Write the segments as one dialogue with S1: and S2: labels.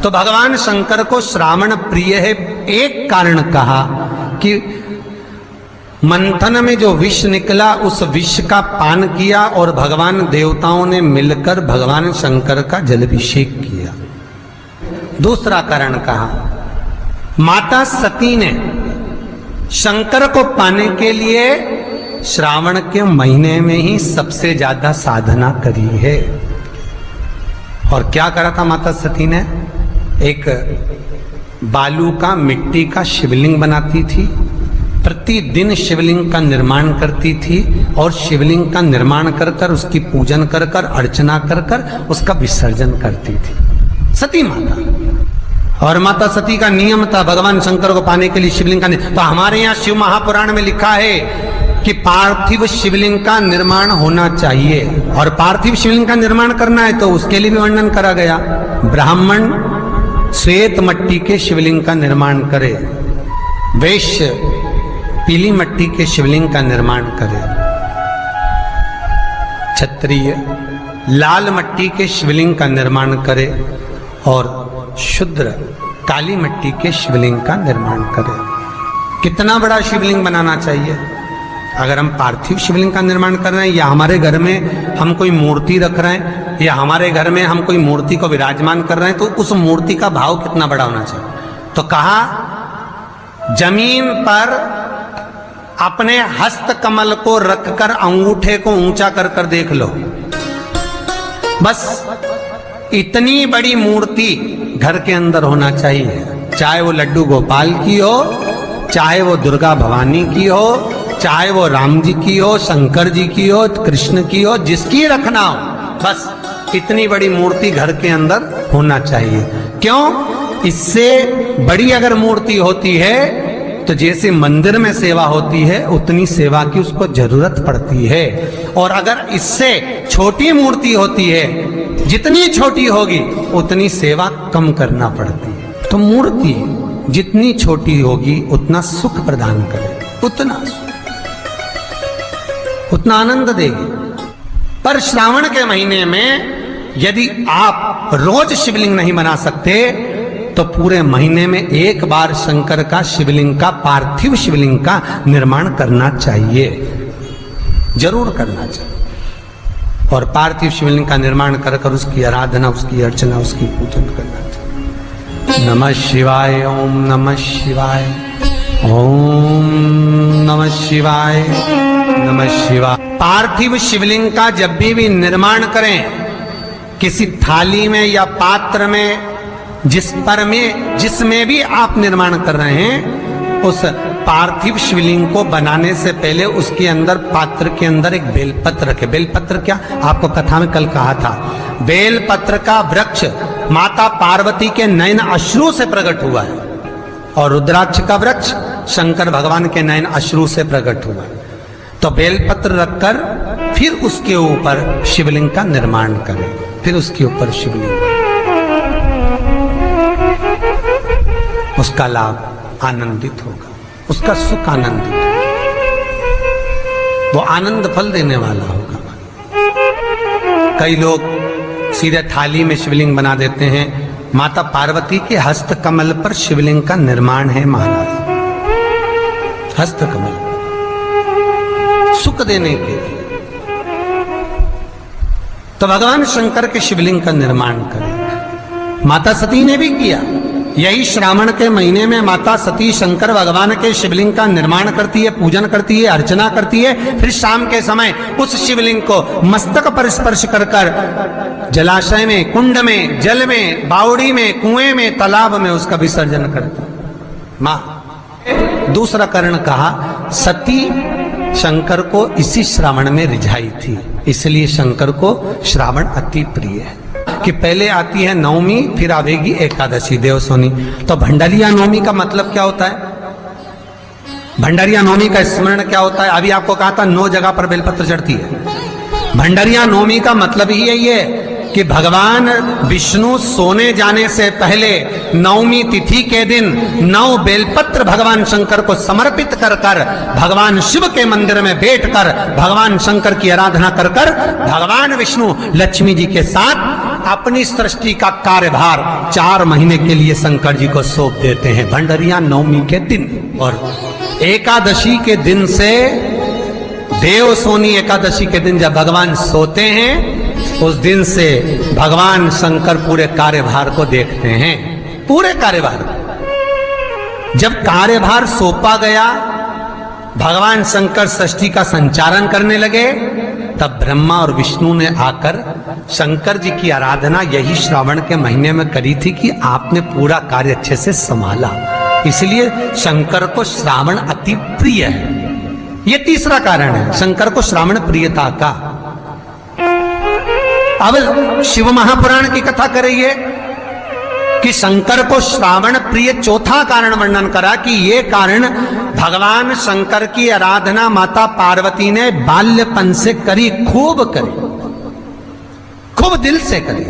S1: तो भगवान शंकर को श्रावण प्रिय है। एक कारण कहा कि मंथन में जो विष निकला उस विष का पान किया और भगवान देवताओं ने मिलकर भगवान शंकर का जलाभिषेक किया। दूसरा कारण कहा, माता सती ने शंकर को पाने के लिए श्रावण के महीने में ही सबसे ज्यादा साधना करी है। और क्या करा था माता सती ने? एक बालू का, मिट्टी का शिवलिंग बनाती थी, प्रतिदिन शिवलिंग का निर्माण करती थी और शिवलिंग का निर्माण कर कर उसकी पूजन कर कर अर्चना कर कर उसका विसर्जन करती थी सती माता। और माता सती का नियम था भगवान शंकर को पाने के लिए शिवलिंग का। तो हमारे यहाँ शिव महापुराण में लिखा है कि पार्थिव शिवलिंग का निर्माण होना चाहिए, और पार्थिव शिवलिंग का निर्माण करना है तो उसके लिए भी वर्णन करा गया। ब्राह्मण श्वेत मट्टी के शिवलिंग का निर्माण करे, वैश्य पीली मट्टी के शिवलिंग का निर्माण करे, क्षत्रिय लाल मट्टी के शिवलिंग का निर्माण करे और शूद्र काली मट्टी के शिवलिंग का निर्माण करे। कितना बड़ा शिवलिंग बनाना चाहिए? अगर हम पार्थिव शिवलिंग का निर्माण कर रहे हैं या हमारे घर में हम कोई मूर्ति रख रहे हैं या हमारे घर में हम कोई मूर्ति को विराजमान कर रहे हैं, तो उस मूर्ति का भाव कितना बड़ा होना चाहिए? तो कहा, जमीन पर अपने हस्त कमल को रखकर अंगूठे को ऊंचा कर कर देख लो, बस इतनी बड़ी मूर्ति घर के अंदर होना चाहिए। चाहे वो लड्डू गोपाल की हो, चाहे वो दुर्गा भवानी की हो, चाहे वो राम जी की हो, शंकर जी की हो, कृष्ण की हो, जिसकी रखना हो, बस इतनी बड़ी मूर्ति घर के अंदर होना चाहिए। क्यों? इससे बड़ी अगर मूर्ति होती है तो जैसे मंदिर में सेवा होती है उतनी सेवा की उसको जरूरत पड़ती है, और अगर इससे छोटी मूर्ति होती है, जितनी छोटी होगी उतनी सेवा कम करना पड़ती है। तो मूर्ति जितनी छोटी होगी उतना सुख प्रदान करे, उतना आनंद देगी। पर श्रावण के महीने में यदि आप रोज शिवलिंग नहीं बना सकते तो पूरे महीने में एक बार शंकर का शिवलिंग का, पार्थिव शिवलिंग का निर्माण करना चाहिए, जरूर करना चाहिए। और पार्थिव शिवलिंग का निर्माण कर कर उसकी आराधना, उसकी अर्चना, उसकी पूजन करना चाहिए। नमः शिवाय, ओम नमः शिवाय, ओम नमः शिवाय, नमः शिवाय। पार्थिव शिवलिंग का जब भी निर्माण करें, किसी थाली में या पात्र में, जिसमें भी आप निर्माण कर रहे हैं, उस पार्थिव शिवलिंग को बनाने से पहले उसके अंदर, पात्र के अंदर एक बेलपत्र रखे। बेलपत्र क्या? आपको कथा में कल कहा था, बेलपत्र का वृक्ष माता पार्वती के नयन अश्रु से प्रकट हुआ है, और रुद्राक्ष का वृक्ष शंकर भगवान के नयन अश्रु से प्रकट हुआ है। तो बेलपत्र रखकर फिर उसके ऊपर शिवलिंग का निर्माण करें, फिर उसके ऊपर शिवलिंग, उसका लाभ आनंदित होगा, उसका सुख आनंदित होगा, वो आनंद फल देने वाला होगा। कई लोग सीधे थाली में शिवलिंग बना देते हैं। माता पार्वती के हस्त कमल पर शिवलिंग का निर्माण है महाराज, हस्त कमल सुख देने के लिए। तो भगवान शंकर के शिवलिंग का निर्माण करें। माता सती ने भी किया। यही श्रावण के महीने में माता सती शंकर भगवान के शिवलिंग का निर्माण करती है, पूजन करती है, अर्चना करती है। फिर शाम के समय उस शिवलिंग को मस्तक पर स्पर्श कर कर जलाशय में, कुंड में, जल में, बावड़ी में, कुएं में, तालाब में उसका विसर्जन करती है मां। दूसरा कारण कहा, सती शंकर को इसी श्रावण में रिझाई थी, इसलिए शंकर को श्रावण अति प्रिय है। कि पहले आती है नवमी, फिर आवेगी एकादशी, देवसोनी। तो भंडारिया नवमी का मतलब क्या होता है? भंडारिया नवमी का स्मरण क्या होता है? अभी आपको कहा था 9 जगह पर बेलपत्र चढ़ती है। भंडारिया नवमी का मतलब ही यही है कि भगवान विष्णु सोने जाने से पहले नवमी तिथि के दिन 9 बेलपत्र भगवान शंकर को समर्पित कर कर भगवान शिव के मंदिर में बैठकर भगवान शंकर की आराधना कर कर भगवान विष्णु लक्ष्मी जी के साथ अपनी सृष्टि का कार्यभार 4 महीने के लिए शंकर जी को सौंप देते हैं भंडरिया नवमी के दिन। और एकादशी के दिन से, देव सोनी एकादशी के दिन जब भगवान सोते हैं, उस दिन से भगवान शंकर पूरे कार्यभार को देखते हैं, पूरे कार्यभार। जब कार्यभार सौंपा गया, भगवान शंकर सृष्टि का संचालन करने लगे, तब ब्रह्मा और विष्णु ने आकर शंकर जी की आराधना यही श्रावण के महीने में करी थी कि आपने पूरा कार्य अच्छे से संभाला, इसलिए शंकर को श्रावण अति प्रिय है। ये तीसरा कारण है शंकर को श्रावण प्रियता का। अब शिव महापुराण की कथा करिए कि शंकर को श्रावण प्रिय चौथा कारण वर्णन करा कि ये कारण भगवान शंकर की आराधना माता पार्वती ने बाल्यपन से करी, खूब करी, खूब दिल से करी।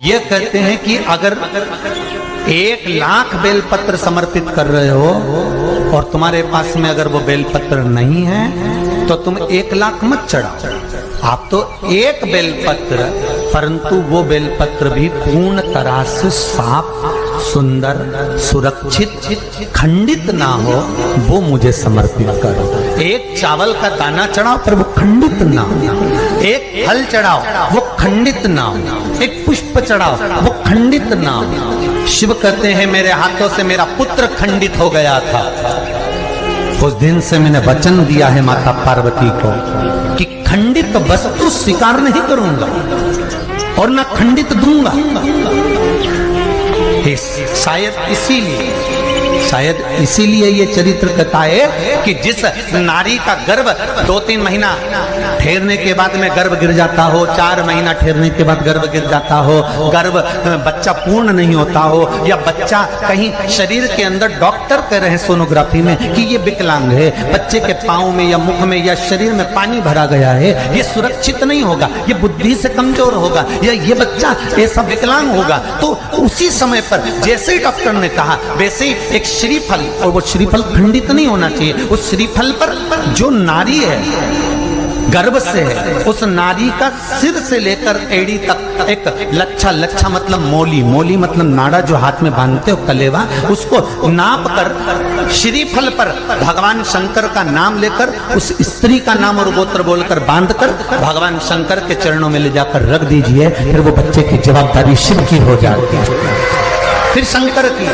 S1: ये कहते हैं कि अगर 1,00,000 बेलपत्र समर्पित कर रहे हो और तुम्हारे पास में अगर वो बेलपत्र नहीं है तो तुम 1,00,000 मत चढ़ाओ, आप तो एक बेलपत्र, परंतु वो बेलपत्र भी पूर्ण तरह से साफ, सुंदर, सुरक्षित, खंडित ना हो, वो मुझे समर्पित करो। एक चावल का दाना चढ़ाओ पर वो खंडित ना हो, एक फल चढ़ाओ वो खंडित ना हो, एक पुष्प चढ़ाओ वो खंडित ना हो। शिव कहते हैं मेरे हाथों से मेरा पुत्र खंडित हो गया था, उस दिन से मैंने वचन दिया है माता पार्वती को कि खंडित वस्तु स्वीकार नहीं करूंगा और न खंडित दूंगा। शायद इसीलिए ये चरित्र कहता है कि जिस नारी का गर्भ 2-3 महीना ठहरने के बाद में गर्भ गिर जाता हो, 4 महीना ठहरने के बाद गर्भ गिर जाता हो, गर्भ बच्चा पूर्ण नहीं होता हो, या बच्चा कहीं शरीर के अंदर डॉक्टर कह रहे हैं सोनोग्राफी में कि ये विकलांग है, बच्चे के पाँव में या मुख में या शरीर में पानी भरा गया है, ये सुरक्षित नहीं होगा, ये बुद्धि से कमजोर होगा, या ये बच्चा ऐसा विकलांग होगा, तो उसी समय पर जैसे ही डॉक्टर ने कहा वैसे ही एक श्रीफल, और वो श्रीफल खंडित नहीं होना चाहिए, उस श्रीफल पर जो नारी है गर्भ से है, उस नारी का सिर से लेकर एड़ी तक एक लच्छा मतलब मोली मतलब नाड़ा जो हाथ में बांधते हो कलेवा, उसको नाप कर श्रीफल पर भगवान शंकर का नाम लेकर उस स्त्री का नाम और गोत्र बोलकर बांधकर भगवान शंकर के चरणों में ले जाकर रख दीजिए, फिर वो बच्चे की जवाबदारी शिव की हो जाती है, फिर शंकर की,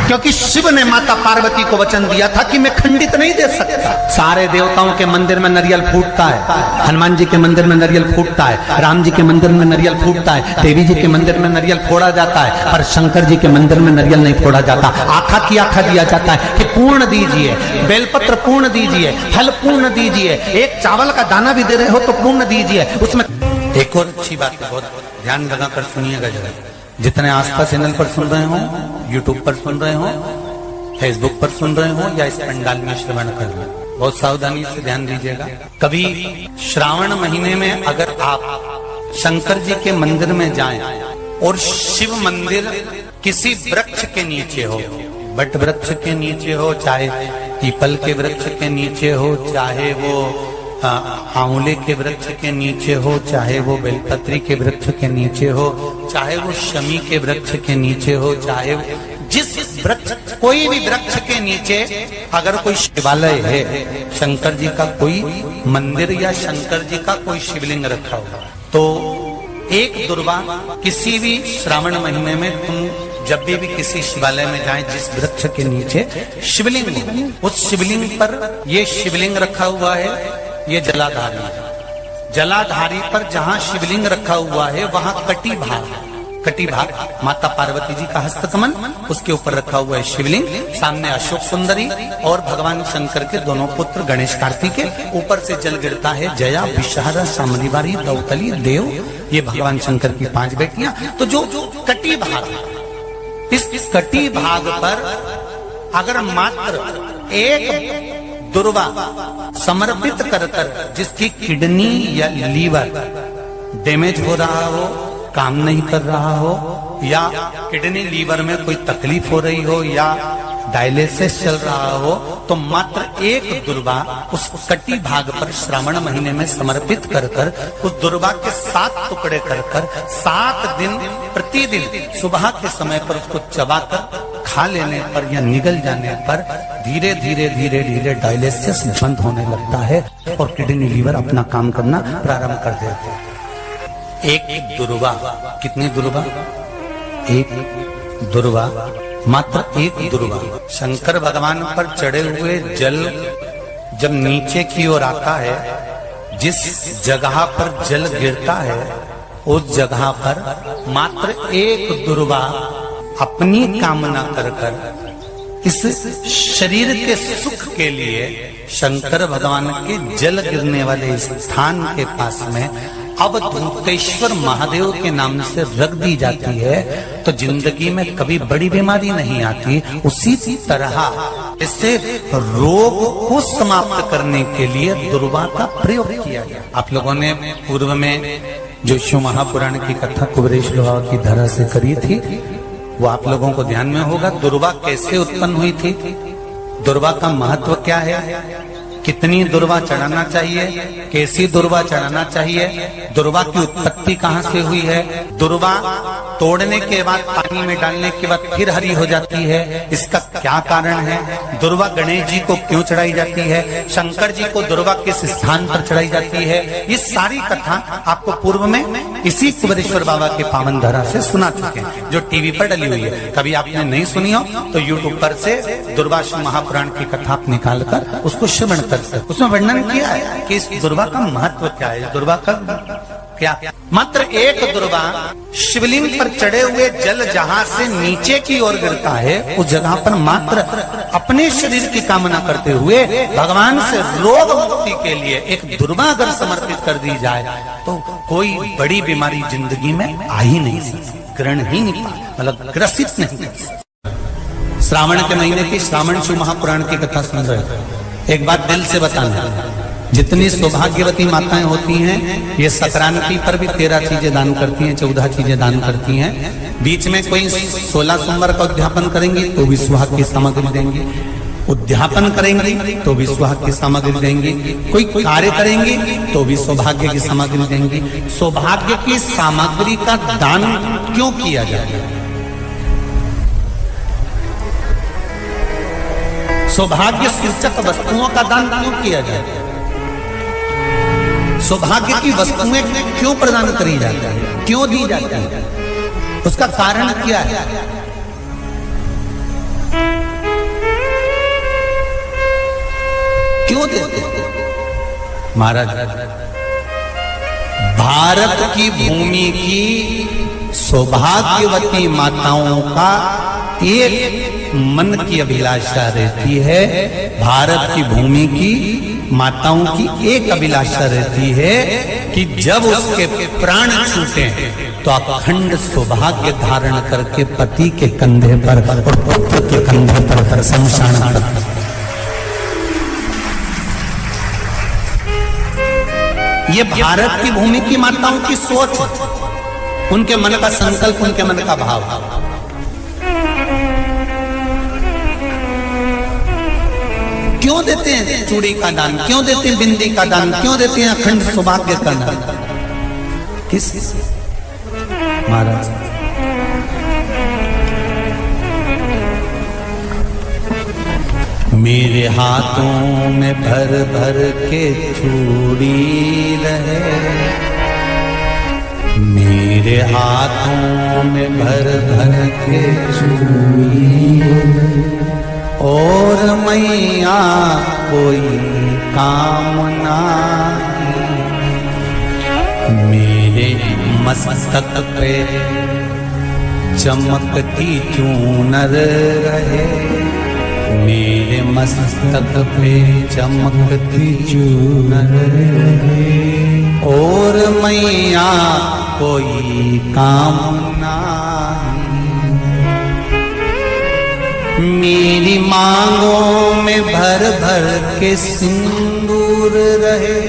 S1: क्योंकि शिव ने माता पार्वती को वचन दिया था कि मैं खंडित नहीं दे सकता। सारे देवताओं के मंदिर में नारियल फूटता है, हनुमान जी के मंदिर में नारियल फूटता है, राम जी के मंदिर में नारियल फूटता है, देवी जी के मंदिर में नारियल फोड़ा जाता है, पर शंकर जी के मंदिर में नारियल नहीं फोड़ा जाता। आखा की आखा दिया जाता है कि पूर्ण दीजिए, बेलपत्र पूर्ण दीजिए, फल पूर्ण दीजिए, एक चावल का दाना भी दे रहे हो तो पूर्ण दीजिए। उसमें एक और अच्छी बात है, बहुत ध्यान लगाकर सुनिएगा जरा, जितने आस्था चैनल पर सुन रहे हो, यूट्यूब पर सुन रहे हो, फेसबुक पर सुन रहे हो, या इस पंडाल में श्रवण कर रहे हो, बहुत सावधानी से ध्यान दीजिएगा। कभी श्रावण महीने में अगर आप शंकर जी के मंदिर में जाएं और शिव मंदिर किसी वृक्ष के नीचे हो, बट वृक्ष के नीचे हो, चाहे पीपल के वृक्ष के नीचे हो, चाहे वो आंवले के वृक्ष के नीचे हो, चाहे वो बेलपत्री के वृक्ष के नीचे हो, चाहे वो शमी के वृक्ष के नीचे हो, चाहे जिस वृक्ष, कोई भी वृक्ष के नीचे अगर कोई शिवालय है, शंकर जी का कोई मंदिर या शंकर जी का कोई शिवलिंग रखा हुआ, तो एक दुर्वा किसी भी श्रावण महीने में तुम जब भी किसी शिवालय में जाएं, जिस वृक्ष के नीचे शिवलिंग हो, उस शिवलिंग पर ये शिवलिंग रखा हुआ है, ये जलाधारी है, जलाधारी पर जहां शिवलिंग रखा हुआ है वहां कटी भाग माता पार्वती जी का हस्तकमल, उसके ऊपर रखा हुआ है शिवलिंग, सामने अशोक सुंदरी और भगवान शंकर के दोनों पुत्र गणेश कार्तिकेय, ऊपर से जल गिरता है जया, विषहारा, सामरीवारी, दौतली, देव, ये भगवान शंकर की 5 बेटियां। तो जो कटी भाग, इस कटी भाग पर अगर मात्र एक दुर्वा समर्पित कर जिसकी किडनी या लीवर डैमेज हो रहा हो, काम नहीं कर रहा हो, या किडनी लीवर में कोई तकलीफ हो रही हो, या डायलिसिस चल रहा हो तो मात्र एक दुर्वा उस कटी भाग पर श्रावण महीने में समर्पित कर कर उस दुर्वा के 7 टुकड़े कर कर 7 दिन प्रतिदिन सुबह के समय पर उसको चबाकर खा लेने पर या निगल जाने पर धीरे धीरे धीरे धीरे डायलिसिस बंद होने लगता है और किडनी लीवर अपना काम करना प्रारंभ कर देते हैं। एक दुर्वा, कितनी दुर्वा? एक दुर्वा, मात्र एक दुर्वा। शंकर भगवान पर चढ़े हुए जल जब नीचे की ओर आता है, जिस जगह पर जल गिरता है उस जगह पर मात्र एक दुर्वा अपनी कामना कर कर इस शरीर के सुख के लिए शंकर भगवान के जल गिरने वाले स्थान के पास में अवधूतेश्वर महादेव के नाम से रख दी जाती है तो जिंदगी में कभी बड़ी बीमारी नहीं आती। उसी तरह इससे रोग को समाप्त करने के लिए दुर्वा का प्रयोग किया गया। आप लोगों ने पूर्व में जो शिव महापुराण की कथा कुबेरेश लोहा की धरा से करी थी वो आप लोगों को ध्यान में होगा। दुर्वा कैसे उत्पन्न हुई थी, दुर्वा का महत्व क्या है, कितनी दुर्वा चढ़ाना चाहिए, कैसी दुर्वा चढ़ाना चाहिए, दुर्वा की उत्पत्ति कहाँ से हुई है, दुर्वा तोड़ने के बाद पानी में डालने के बाद फिर हरी हो जाती है, इसका क्या कारण है, दुर्वा गणेश जी को क्यों चढ़ाई जाती है, शंकर जी को दुर्वा किस स्थान पर चढ़ाई जाती है, ये सारी कथा आपको पूर्व में इसी कुबेरेश्वर बाबा के पावन धरा से सुना चुके हैं जो टीवी पर डली हुई है। कभी आपने नहीं सुनी हो तो यूट्यूब पर से दुर्वा शिव महापुराण की कथा आप निकाल कर उसको श्रवण कर सकते। उसमें वर्णन किया है कि इस दुर्वा का महत्व क्या है, दुर्वा का क्या। मात्र एक दुर्वा शिवलिंग पर चढ़े हुए जल जहां से नीचे की ओर गिरता है उस जगह पर मात्र अपने शरीर की कामना करते हुए भगवान से रोग मुक्ति के लिए एक दुर्वा अगर समर्पित कर दी जाए तो कोई बड़ी बीमारी जिंदगी में आ ही नहीं सकती, ग्रहण ही नहीं, मतलब ग्रसित नहीं कर सकती। श्रावण के महीने की श्रावण शिव महापुराण की कथा सुन रहे हैं। एक बात दिल से बताना, जितनी सौभाग्यवती माताएं होती हैं ये संक्रांति पर भी 13 चीजें दान करती हैं, 14 चीजें दान करती हैं। बीच में कोई 16 सोमवार का उद्यापन करेंगी तो भी सुहाग की सामग्री देंगी, उद्यापन करेंगी तो भी सुहाग की सामग्री देंगी, कोई कार्य करेंगी तो भी सौभाग्य की सामग्री देंगी। सौभाग्य की सामग्री का दान क्यों किया जाता है? सौभाग्य सूचक वस्तुओं का दान क्यों किया जाता है? सौभाग्य की वस्तुएं क्यों प्रदान करी जाती है, क्यों दी जाती है, उसका कारण क्या है? क्यों देते हैं? महाराज, भारत की भूमि की सौभाग्यवती माताओं का एक मन की अभिलाषा रहती है, भारत की भूमि की माताओं की एक अभिलाषा रहती है कि जब उसके प्राण छूटे तो अखंड सौभाग्य धारण करके पति के कंधे पर और पुत्र के कंधे पर शमशान पर। ये भारत की भूमि की माताओं की सोच, उनके मन का संकल्प, उनके मन का भाव। क्यों देते हैं चूड़ी का दान, क्यों देते हैं बिंदी का दान, क्यों देते हैं अखंड सौभाग्य का दान? किस महाराज? मेरे हाथों में भर भर के चूड़ी रहे, मेरे हाथों में भर भर के चूड़ी और मैया कोई काम नहीं, मेरे मस्तक पे चमकती चूनर रहे, मेरे मस्तक पे चमकती चूनर रहे और मैया कोई काम नहीं, मेरी मांगों में भर भर के सिंदूर रहे,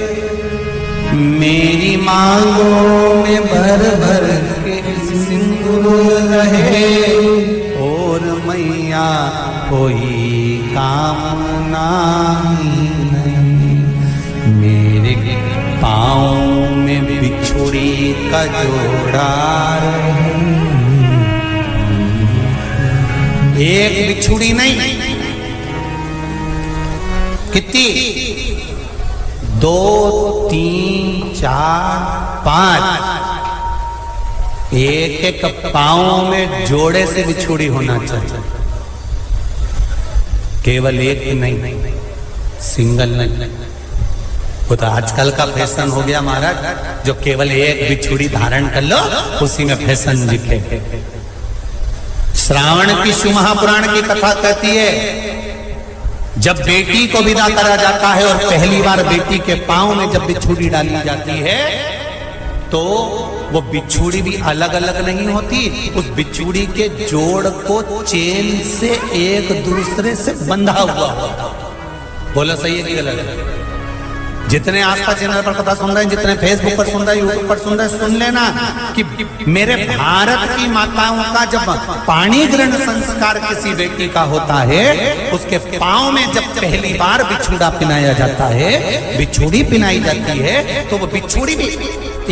S1: मेरी मांगों में भर भर के सिंदूर रहे और मैया कोई काम नहीं, मेरे पाँव में बिछुड़ी का जोड़ा रहे। एक बिछुड़ी नहीं, कितनी? 2, 3, 4, 5, एक एक पाँव में जोड़े से बिछुड़ी होना चाहिए, केवल एक नहीं, सिंगल नहीं। वो तो आजकल का फैशन हो गया महाराज, जो केवल एक बिछुड़ी धारण कर लो उसी में फैशन दिखे। श्रावण की शिव महापुराण की कथा कहती है, जब बेटी को विदा करा जाता है और पहली बार बेटी के पांव में जब बिछुड़ी डाली जाती है तो वो बिछुड़ी भी अलग अलग नहीं होती, उस बिछुड़ी के जोड़ को चेन से एक दूसरे से बंधा हुआ होता। बोला सही है कि गलत है? जितने आस्था चैनल पर कथा सुन रहे हैं, जितने फेसबुक पर सुन रहे हैं, यूट्यूब पर सुन रहे हैं, सुन लेना कि मेरे भारत की माताओं का जब पाणी ग्रहण संस्कार किसी बेटी का होता है, उसके पांव में जब पहली बार बिछुड़ा पिनाया जाता है, बिछुड़ी पिनाई जाती है, तो वो बिछुड़ी भी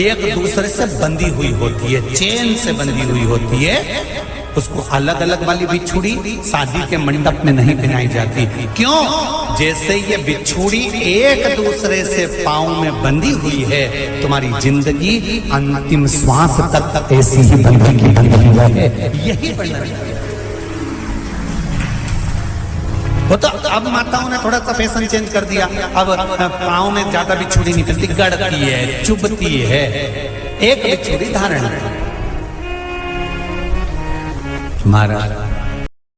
S1: एक दूसरे से बंधी हुई होती है, चेन से बंधी हुई होती है। उसको अलग अलग वाली बिछुड़ी शादी के मंडप में नहीं पिनाई जाती। क्यों? जैसे ये बिछुड़ी एक दूसरे से पांव में बंधी हुई है, तुम्हारी जिंदगी अंतिम श्वास तक ऐसी ही बंधी है, यही बनना चाहिए। वो तो अब माताओं ने थोड़ा सा फैशन चेंज कर दिया, अब पांव में ज्यादा बिछुड़ी नहीं पहनती, गड़ती है, चुभती है, एक बिछुड़ी धारण है। महाराज